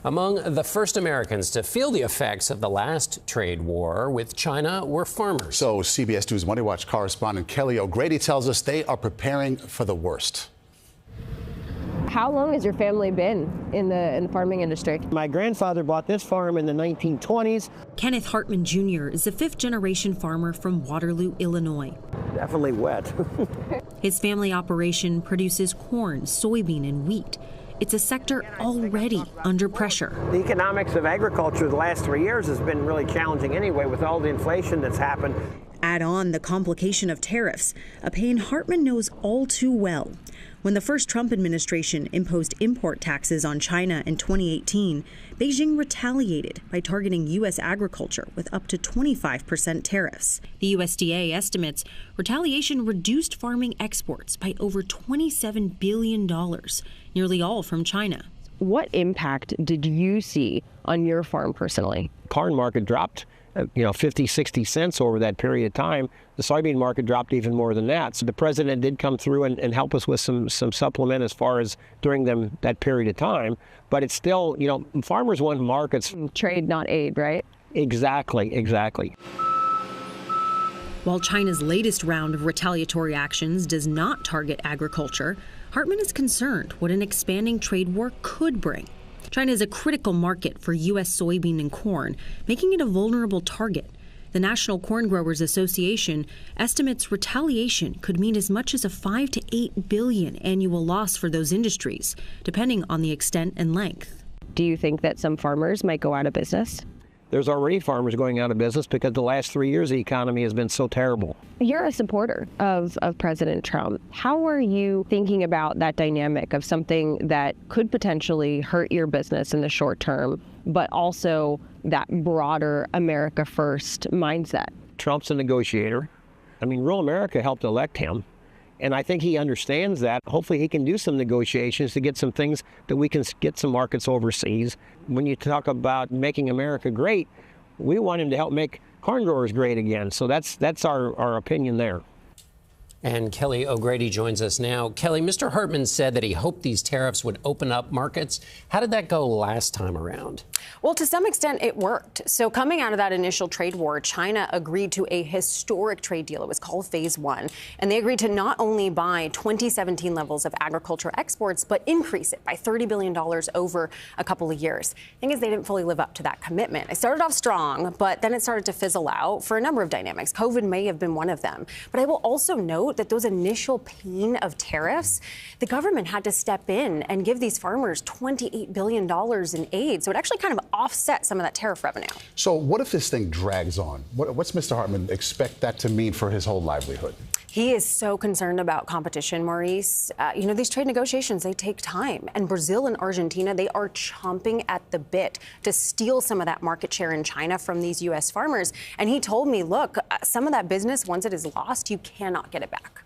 Among the first Americans to feel the effects of the last trade war with China were farmers. So CBS News Money Watch correspondent Kelly O'Grady tells us they are preparing for the worst. How long has your family been in the farming industry? My grandfather bought this farm in the 1920s. Kenneth Hartman Jr. is a fifth-generation farmer from Waterloo, Illinois. Definitely wet. His family operation produces corn, soybean, and wheat. It's a sector already under pressure. The economics of agriculture the last 3 years has been really challenging anyway, with all the inflation that's happened. Add on the complication of tariffs, a pain Hartman knows all too well. When the first Trump administration imposed import taxes on China in 2018, Beijing retaliated by targeting U.S. agriculture with up to 25% tariffs. The USDA estimates retaliation reduced farming exports by over $27 billion, nearly all from China. What impact did you see on your farm personally? Corn market dropped 50, 60 cents over that period of time. The soybean market dropped even more than that. So the president did come through and help us with some supplement as far as during that period of time. But it's still, farmers want markets. Trade, not aid, right? Exactly. While China's latest round of retaliatory actions does not target agriculture, Hartman is concerned what an expanding trade war could bring. China is a critical market for U.S. soybean and corn, making it a vulnerable target. The National Corn Growers Association estimates retaliation could mean as much as a $5 to $8 billion annual loss for those industries, depending on the extent and length. Do you think that some farmers might go out of business? There's already farmers going out of business because the last 3 years the economy has been so terrible. You're a supporter of President Trump. How are you thinking about that dynamic of something that could potentially hurt your business in the short term, but also that broader America First mindset? Trump's a negotiator. Rural America helped elect him. And I think he understands that. Hopefully he can do some negotiations to get some things that we can get some markets overseas. When you talk about making America great, we want him to help make corn growers great again. So that's our opinion there. And Kelly O'Grady joins us now. Kelly, Mr. Hartman said that he hoped these tariffs would open up markets. How did that go last time around? Well, to some extent, it worked. So coming out of that initial trade war, China agreed to a historic trade deal. It was called Phase 1. And they agreed to not only buy 2017 levels of agriculture exports, but increase it by $30 billion over a couple of years. The thing is, they didn't fully live up to that commitment. It started off strong, but then it started to fizzle out for a number of dynamics. COVID may have been one of them. But I will also note that those initial pain of tariffs, the government had to step in and give these farmers $28 billion in aid. So it actually kind of offset some of that tariff revenue. So what if this thing drags on? What's Mr. Hartman expect that to mean for his whole livelihood? He is so concerned about competition, Maurice. These trade negotiations, they take time. And Brazil and Argentina, they are chomping at the bit to steal some of that market share in China from these U.S. farmers. And he told me, look, some of that business, once it is lost, you cannot get it back.